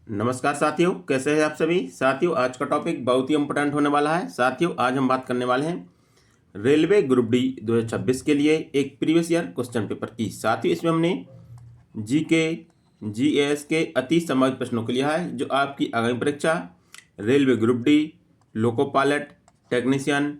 नमस्कार साथियों, कैसे हैं आप सभी साथियों। आज का टॉपिक बहुत ही इम्पोर्टेंट होने वाला है साथियों। आज हम बात करने वाले हैं रेलवे ग्रुप डी 2026 के लिए एक प्रीवियस ईयर क्वेश्चन पेपर की। साथियों इसमें हमने जीके जीएस के अति संभावित प्रश्नों को लिया है जो आपकी आगामी परीक्षा railway group D, loco pilot, technician,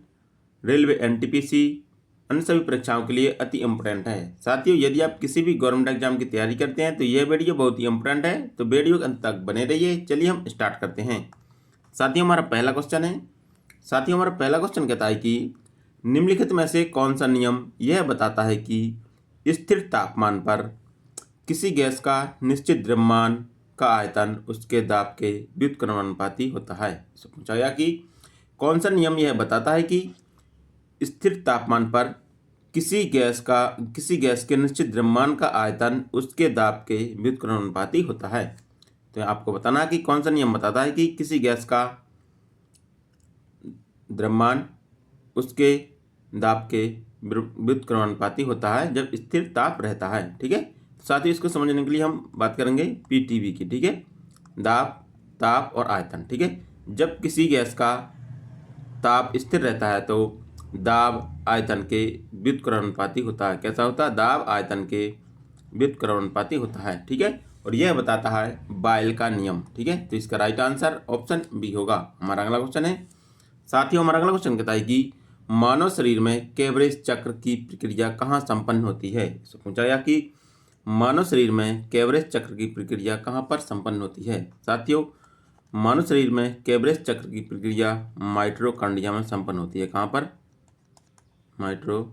railway NTPC, अन्य सभी परीक्षाओं के लिए अति इम्पोर्टेंट है। साथियों यदि आप किसी भी गवर्नमेंट एग्जाम की तैयारी करते हैं तो यह वीडियो बहुत ही इम्पोर्टेंट है, तो वीडियो के अंत तक बने रहिए। चलिए हम स्टार्ट करते हैं। साथियों हमारा पहला क्वेश्चन है। साथियों हमारा पहला क्वेश्चन कहता है कि निम्नलिखित में से कौन सा नियम यह बताता है कि स्थिर तापमान पर किसी गैस का निश्चित द्रव्यमान का आयतन उसके दाब के व्युत्क्रमानुपाती होता है। इससे पूछा गया कि कौन सा नियम यह बताता है कि स्थिर तापमान पर किसी गैस के निश्चित द्रव्यमान का आयतन उसके दाब के व्युत्क्रमानुपाती होता है। तो आपको बताना है कि कौन सा नियम बताता है कि किसी गैस का द्रव्यमान उसके दाब के व्युत्क्रमानुपाती होता है जब स्थिर ताप रहता है। ठीक है, साथ ही इसको समझने के लिए हम बात करेंगे पीटीवी की। ठीक है, दाब, ताप और आयतन। ठीक है, जब किसी गैस का ताप स्थिर रहता है तो दाब आयतन के व्युत्क्रमानुपाती होता है। कैसा होता है? दाब आयतन के व्युत्क्रमानुपाती होता है। ठीक है, और यह बताता है बायल का नियम। ठीक है, तो इसका राइट आंसर ऑप्शन बी होगा। हमारा अगला क्वेश्चन है। साथियों हमारा अगला क्वेश्चन कहता है कि मानव शरीर में कैवरेज चक्र की प्रक्रिया कहाँ संपन्न होती है। इससे पूछा गया कि मानव शरीर में कैवरेज चक्र की प्रक्रिया कहाँ पर संपन्न होती है। साथियों मानव शरीर में कैवरेज चक्र की प्रक्रिया माइटोकॉन्ड्रिया में संपन्न होती है। कहाँ पर? माइटोकॉन्ड्रिया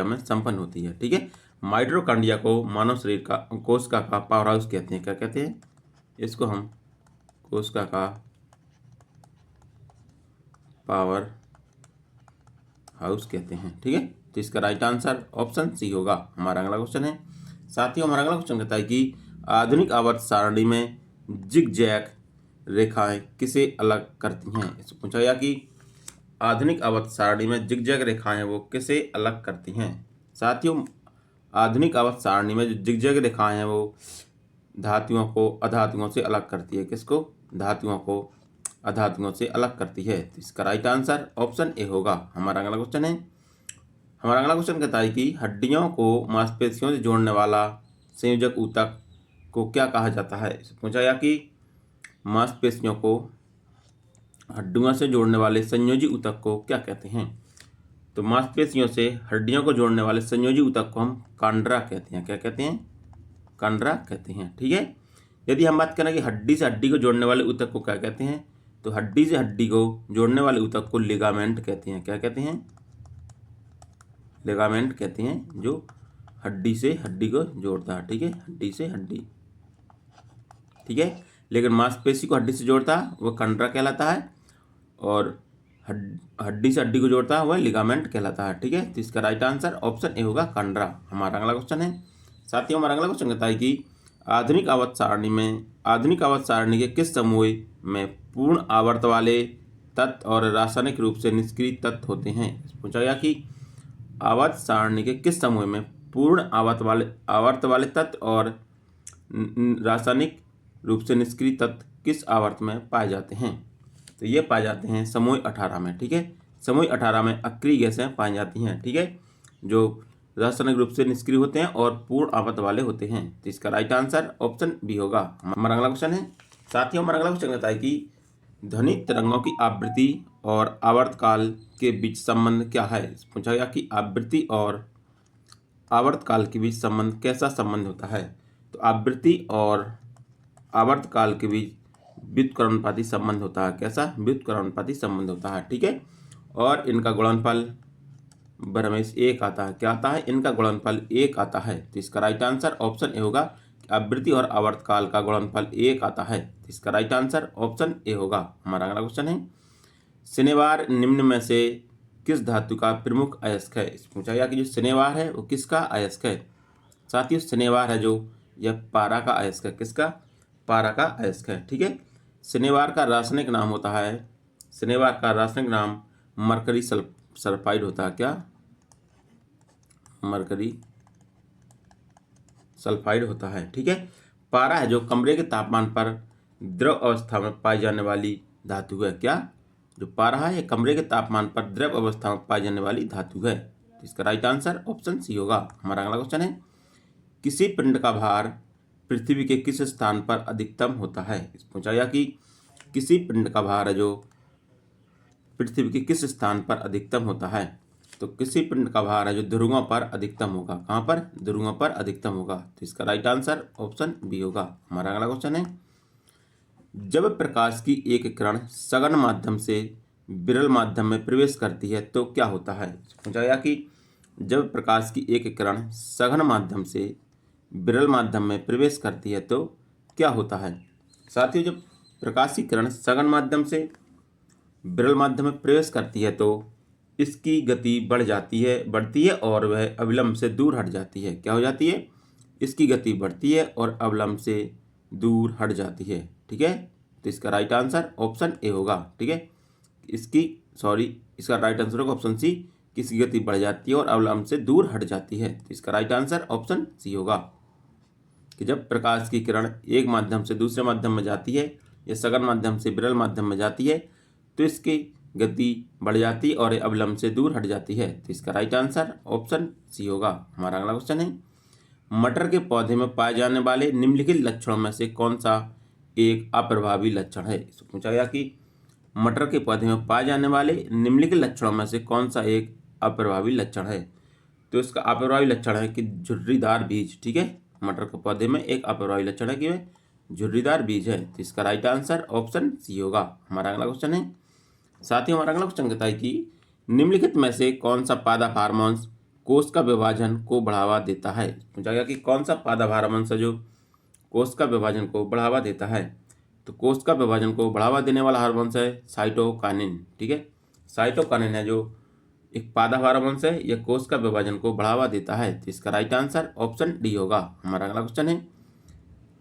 में संपन्न होती है। ठीक है, माइटोकॉन्ड्रिया को मानव शरीर का कोशिका का पावर हाउस कहते हैं। क्या कहते हैं इसको? हम कोशिका का पावर हाउस कहते हैं। ठीक है, तो इसका राइट आंसर ऑप्शन सी होगा। हमारा अगला क्वेश्चन है। साथियों हमारा अगला क्वेश्चन कहता है कि आधुनिक आवर्त सारणी में जिगजैग रेखाएं किसे अलग करती हैं। इससे पूछा गया कि आधुनिक आवर्त सारणी में जिगजैग रेखाएं वो किसे अलग करती हैं। साथियों आधुनिक आवर्त सारणी में जो जिगजैग रेखाएं हैं वो धातुओं को अधातुओं से अलग करती है। किसको? धातुओं को अधातुओं से अलग करती है। तो इसका राइट आंसर ऑप्शन ए होगा। हमारा अगला क्वेश्चन है। हमारा अगला क्वेश्चन कहता है कि हड्डियों को मांसपेशियों से जोड़ने वाला संयोजक ऊतक को क्या कहा जाता है। पूछा गया कि मांसपेशियों को हड्डियों से जोड़ने वाले संयोजी ऊतक को क्या कहते हैं। तो मांसपेशियों से हड्डियों को जोड़ने वाले संयोजी ऊतक को हम कांड्रा कहते हैं। क्या कहते हैं? कांड्रा कहते हैं। ठीक है, यदि हम बात करें कि हड्डी से हड्डी को जोड़ने वाले ऊतक को क्या कहते हैं, तो हड्डी से हड्डी को जोड़ने वाले ऊतक को लिगामेंट कहते हैं। क्या कहते हैं? लिगामेंट कहते हैं, जो हड्डी से हड्डी को जोड़ता है। ठीक है, हड्डी से हड्डी। ठीक है, लेकिन मांसपेशी को हड्डी से जोड़ता है वह कंडरा कहलाता है, और हड्डी से हड्डी को जोड़ता है वह लिगामेंट कहलाता है। ठीक है, तो इसका राइट आंसर ऑप्शन ए होगा, कंडरा। हमारा अगला क्वेश्चन है। साथियों हमारा अगला क्वेश्चन कहता है कि आधुनिक आवर्त सारणी के किस समूह में पूर्ण आवर्त वाले तत्व और रासायनिक रूप से निष्क्रिय तत्व होते हैं। पूछा गया कि आवर्त सारणी के किस समूह में पूर्ण आवर्त वाले तत्व और रासायनिक रूप से निष्क्रिय तत्व किस आवर्त में पाए जाते हैं। तो ये पाए जाते हैं समूह 18 में। ठीक है, समूह 18 में अक्रिय गैसें पाई जाती हैं। ठीक है, जो रासायनिक रूप से निष्क्रिय होते हैं और पूर्ण आवर्त वाले होते हैं। तो इसका राइट आंसर ऑप्शन बी होगा। हमारा अगला क्वेश्चन है। साथियों हमारा अगला क्वेश्चन कहता है कि ध्वनिक तरंगों की आवृत्ति और आवर्तकाल के बीच संबंध क्या है। पूछा गया कि आवृत्ति और आवर्तकाल के बीच संबंध कैसा संबंध होता है। तो आवृत्ति और आवर्तकाल के बीच व्युत्क्रमानुपाती संबंध होता है। कैसा? व्युत्क्रमानुपाती संबंध होता है। ठीक है, और इनका गुणनफल बरहमेश 1 आता है। क्या आता है? इनका गुणनफल 1 आता है। तो इसका राइट आंसर ऑप्शन ए होगा। आवृत्ति और आवर्तकाल का गुणनफल 1 आता है। तो इसका राइट आंसर ऑप्शन ए होगा। हमारा अगला क्वेश्चन है। शनिवार निम्न में से किस धातु का प्रमुख अयस्क है। पूछा गया कि जो शनिवार है वो किसका अयस्क है। साथियों शनिवार है जो यह पारा का अयस्क है। किसका? पारा का अयस्क है। ठीक है, शनिवार का रासायनिक नाम होता है, शनिवार का रासायनिक नाम मरकरी सल्फाइड होता है। क्या? मरकरी सल्फाइड होता है। ठीक है, पारा है जो कमरे के तापमान पर द्रव अवस्था में पाई जाने वाली धातु है। क्या? जो पारा है ये कमरे के तापमान पर द्रव अवस्था में पाई जाने वाली धातु है। तो इसका राइट आंसर ऑप्शन सी होगा। हमारा अगला क्वेश्चन है, किसी पिंड का भार पृथ्वी के किस स्थान पर अधिकतम होता है? पूछा गया कि किसी पिंड का भार है जो पृथ्वी के किस स्थान पर अधिकतम होता है। तो किसी पिंड का भार है जो ध्रुवों पर अधिकतम होगा। कहाँ पर? ध्रुवों पर अधिकतम होगा। तो इसका राइट आंसर ऑप्शन बी होगा। हमारा अगला क्वेश्चन है, जब प्रकाश की एक किरण सघन माध्यम से विरल माध्यम में प्रवेश करती है तो क्या होता है? पूछा गया कि जब प्रकाश की एक किरण सघन माध्यम से विरल माध्यम में प्रवेश करती है तो क्या होता है? साथियों, जब प्रकाश की किरण सघन माध्यम से विरल माध्यम में प्रवेश करती है तो इसकी गति बढ़ती है और वह अविलंब से दूर हट जाती है। क्या हो जाती है? इसकी गति बढ़ती है और अविलंब से दूर हट जाती है। ठीक है, तो इसका राइट आंसर ऑप्शन ए होगा। ठीक है, इसका राइट आंसर होगा ऑप्शन सी, कि इसकी गति बढ़ जाती है और अविलंब से दूर हट जाती है। तो इसका राइट आंसर ऑप्शन सी होगा, कि जब प्रकाश की किरण एक माध्यम से दूसरे माध्यम में जाती है या सघन माध्यम से विरल माध्यम में जाती है तो इसकी गति बढ़ जाती है और अविलंब से दूर हट जाती है। तो इसका राइट आंसर ऑप्शन सी होगा। हमारा अगला क्वेश्चन है, मटर के पौधे में पाए जाने वाले निम्नलिखित लक्षणों में से कौन सा एक अप्रभावी लक्षण है? इसको पूछा गया कि मटर के पौधे में पाए जाने वाले निम्नलिखित लक्षणों में से कौन सा एक अप्रभावी लक्षण है? तो इसका अप्रभावी लक्षण है कि झुर्रीदार बीज। ठीक है, मटर के पौधे में एक अप्रभावी लक्षण है कि वह झुर्रीदार बीज है। तो इसका राइट आंसर ऑप्शन सी होगा। हमारा अगला क्वेश्चन है, साथियों हमारा अगला क्वेश्चन कहता है कि निम्नलिखित में से कौन सा पादप हार्मोन्स कोष का विभाजन को बढ़ावा देता है? पूछा गया कि कौन सा पादप हार्मोन्स है जो कोष का विभाजन को बढ़ावा देता है। तो कोष का विभाजन को बढ़ावा देने वाला हार्मोन्स है साइटोकाइनिन। ठीक है, साइटोकाइनिन है जो एक पादप हार्मोन्स है, यह कोष का विभाजन को बढ़ावा देता है। तो इसका राइट आंसर ऑप्शन डी होगा। हमारा अगला क्वेश्चन है,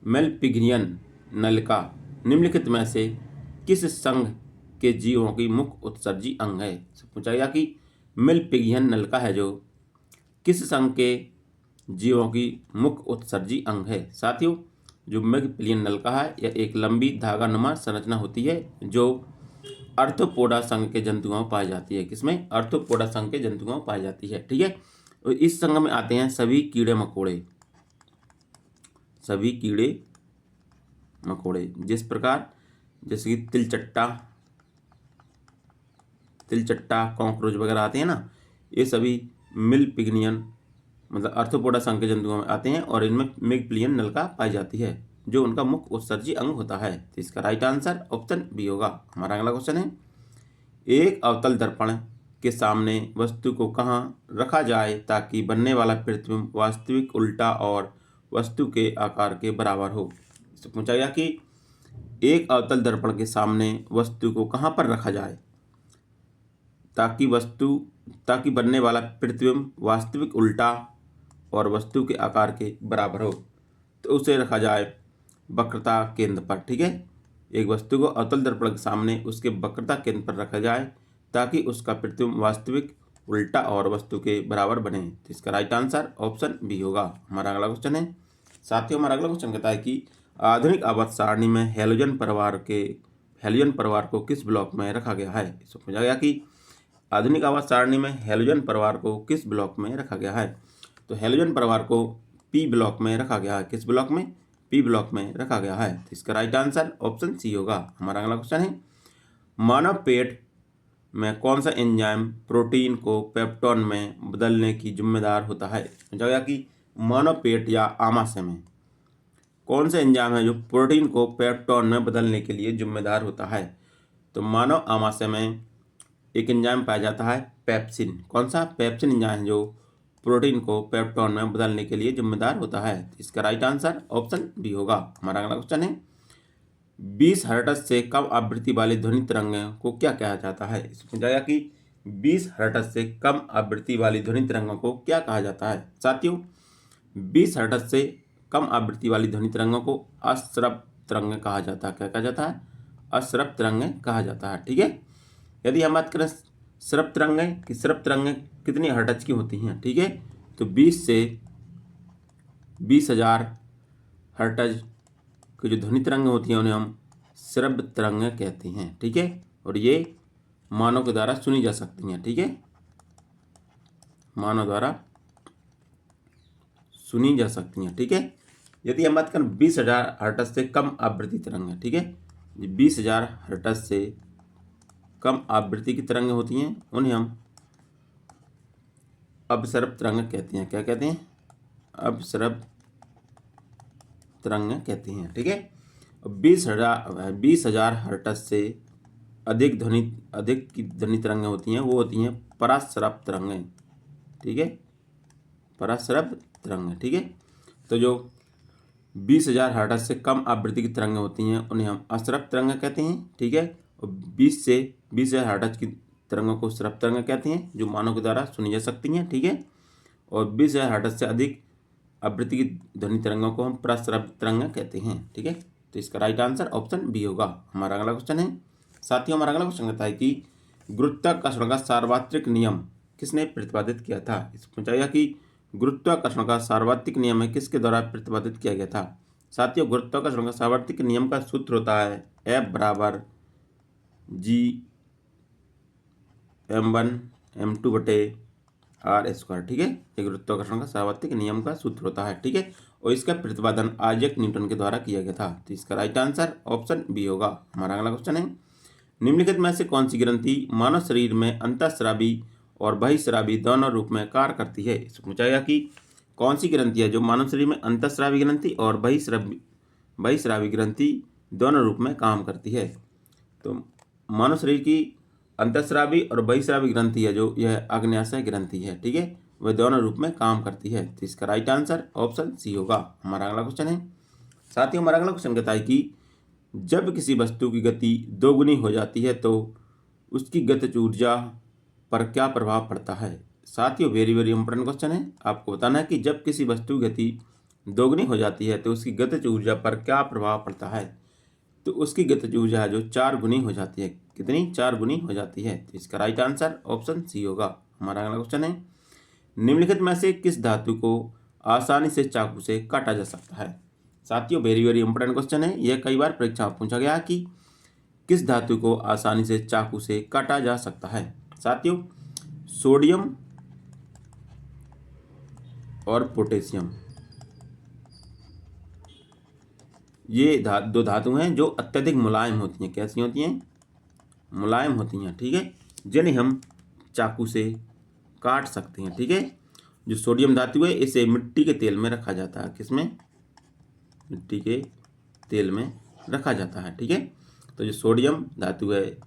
मेलपिगियन नलिका निम्नलिखित में से किस संघ के जीवों की मुख्य उत्सर्जी अंग है? पूछा गया कि मेलपिगियन नलिका है जो किस संघ के जीवों की मुख्य उत्सर्जी अंग है? साथियों, जो मेलपिगियन नलिका है यह एक लंबी धागानुमा संरचना होती है जो अर्थोपोडा संघ के जंतुओं में पाई जाती है। किसमें? अर्थोपोडा संघ के जंतुओं में पाई जाती है। ठीक है, तो इस संघ में आते हैं सभी कीड़े मकोड़े, जिस प्रकार जैसे कि तिलचट्टा कॉकरोच वगैरह आते हैं ना, ये सभी मेलपिगियन मतलब अर्थोपोडा संघ के जंतुओं में आते हैं और इनमें मेलपिगियन नलिका पाई जाती है जो उनका मुख्य उत्सर्जी अंग होता है। तो इसका राइट आंसर ऑप्शन बी होगा। हमारा अगला क्वेश्चन है, एक अवतल दर्पण के सामने वस्तु को कहाँ रखा जाए ताकि बनने वाला प्रतिबिंब वास्तविक उल्टा और वस्तु के आकार के बराबर हो? इससे पूछा गया कि एक अवतल दर्पण के सामने वस्तु को कहाँ पर रखा जाए ताकि बनने वाला प्रतिबिंब वास्तविक उल्टा और वस्तु के आकार के बराबर हो? तो उसे रखा जाए वक्रता केंद्र पर। ठीक है, एक वस्तु को अवतल दर्पण के सामने उसके वक्रता केंद्र पर रखा जाए ताकि उसका प्रतिबिंब वास्तविक उल्टा और वस्तु के बराबर बने। तो इसका राइट आंसर ऑप्शन बी होगा। हमारा अगला क्वेश्चन है, साथियों हमारा अगला क्वेश्चन कहता है कि आधुनिक आवर्त सारणी में हेलोजन परिवार को किस ब्लॉक में रखा गया है? इसको पूछा गया कि आधुनिक आवर्त सारणी में हेलोजन परिवार को किस ब्लॉक में रखा गया है? तो हेलोजन परिवार को पी ब्लॉक में रखा गया है। किस ब्लॉक में? पी ब्लॉक में रखा गया है। तो इसका राइट आंसर ऑप्शन सी होगा। हमारा अगला क्वेश्चन है, मानव पेट में कौन सा एंजाइम प्रोटीन को पेप्टोन में बदलने की जिम्मेदार होता है? पूछा गया कि मानव पेट या आमाशय में कौन सा एंजाइम है जो प्रोटीन को पेप्टोन में बदलने के लिए जिम्मेदार होता है? तो मानव आमाशय में एक एंजाइम पाया जाता है पेप्सिन। कौन सा? पेप्सिन एंजाइम है जो प्रोटीन को पेप्टोन में बदलने के लिए जिम्मेदार होता है। इसका राइट आंसर ऑप्शन बी होगा। हमारा अगला क्वेश्चन है, 20 हर्ट्ज से कम आवृत्ति वाली ध्वनि तरंगों को क्या कहा जाता है? इसमें पूछा गया कि 20 हर्ट्ज से कम आवृत्ति वाली ध्वनि तरंगों को क्या कहा जाता है? साथियों, 20 हर्ट्ज से कम आवृत्ति वाली ध्वनि तरंगों को अश्रव्य तरंगें कहा जाता है। क्या कहा जाता है? अश्रव्य तरंगें कहा जाता है। ठीक है, यदि हम बात करें श्रव्य तरंगें कितनी हर्ट्ज की होती हैं? ठीक है, तो 20 से 20,000 हर्ट्ज की जो ध्वनि तरंगें होती हैं उन्हें हम श्रव्य तरंगें कहते हैं, ठीक है। और ये मानव के द्वारा सुनी जा सकती हैं, ठीक है, मानव द्वारा सुनी जा सकती हैं, ठीक है। यदि हम बात करें 20,000 हर्ट्ज से कम आवृत्ति तरंगें, ठीक है, 20,000 हर्ट्ज से कम आवृत्ति की तरंगें होती हैं उन्हें हम अपसर्प तरंगें कहते हैं। क्या कहते हैं? अपसर्प तरंगें कहते हैं, ठीक है। 20,000 हर्ट्ज से अधिक की ध्वनि तरंगें होती हैं, वो होती हैं पराश्रव तरंगें, ठीक है, पराश्रव तरंगें, ठीक है। तो जो 20,000 हर्ट्ज से कम आवृत्ति की तरंगें होती हैं उन्हें हम अश्रव तरंगें कहते हैं, ठीक है। और 20,000 हर्ट्ज की तरंगों को श्रव्य तरंगें कहते हैं, जो मानव के द्वारा सुनी जा सकती हैं, ठीक है। और 20,000 हर्ट्ज से अधिक आवृत्ति की ध्वनि तरंगों को हम पराश्रव्य तरंगें कहते हैं, ठीक है। तो इसका राइट आंसर ऑप्शन बी होगा। हमारा अगला क्वेश्चन है, साथियों, हमारा अगला क्वेश्चन कहता है कि गुरुत्वाकर्षण का सार्वत्रिक नियम किसने प्रतिपादित किया था? इसमें पूछा गया कि गुरुत्वाकर्षण का सार्वत्रिक नियम है किसके द्वारा प्रतिपादित किया गया था? साथियों, गुरुत्वाकर्षण का सार्वत्रिक नियम का सूत्र होता है F=G m1m2/r², ठीक है। ये गुरुत्वाकर्षण का सार्वत्रिक नियम का सूत्र होता है, ठीक है। और इसका प्रतिपादन आइजैक न्यूटन के द्वारा किया गया था। तो इसका राइट आंसर ऑप्शन बी होगा। हमारा अगला क्वेश्चन है, निम्नलिखित में से कौन सी ग्रंथि मानव शरीर में अंतःस्रावी और बहिःस्रावी दोनों रूप में कार्य करती है? इसमें पूछा गया कि कौन सी ग्रंथि है जो मानव शरीर में अंतःस्रावी ग्रंथि और बहिःस्रावी ग्रंथि दोनों रूप में काम करती है? तो मानव शरीर की अंतःस्रावी और बहिःस्रावी ग्रंथि है जो यह आग्नेयाशय ग्रंथि है, ठीक है, वह दोनों रूप में काम करती है। तो इसका राइट आंसर ऑप्शन सी होगा। हमारा अगला क्वेश्चन है, साथियों, हमारा अगला क्वेश्चन कहता है कि जब किसी वस्तु की गति दोगुनी हो जाती है तो उसकी गतिज ऊर्जा पर क्या प्रभाव पड़ता है? साथियों, वेरी वेरी इंपॉर्टेंट क्वेश्चन है। आपको बताना है कि जब किसी वस्तु की गति दोगुनी हो जाती है तो उसकी गतिज ऊर्जा पर क्या प्रभाव पड़ता है? तो उसकी गतिज ऊर्जा जो 4 गुनी हो जाती है। कितनी? 4 गुनी हो जाती है। तो इसका राइट आंसर ऑप्शन सी होगा। हमारा अगला क्वेश्चन है, निम्नलिखित में से किस धातु को आसानी से चाकू से काटा जा सकता है? साथियों, वेरी वेरी इंपॉर्टेंट क्वेश्चन है। यह कई बार परीक्षा में पूछा गया कि किस धातु को आसानी से चाकू से काटा जा सकता है? साथियों, सोडियम और पोटेशियम, ये दो धातु हैं जो अत्यधिक मुलायम होती हैं। कैसी होती हैं? मुलायम होती हैं, ठीक है, जिन्हें हम चाकू से काट सकते हैं, ठीक है। जो सोडियम धातु है इसे मिट्टी के तेल में रखा जाता है। किसमें? मिट्टी के तेल में रखा जाता है, ठीक है। तो जो सोडियम धातु है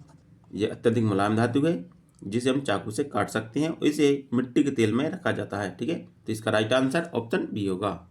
ये अत्यधिक मुलायम धातु है जिसे हम चाकू से काट सकते हैं, इसे मिट्टी के तेल में रखा जाता है, ठीक है। तो इसका राइट आंसर ऑप्शन बी होगा।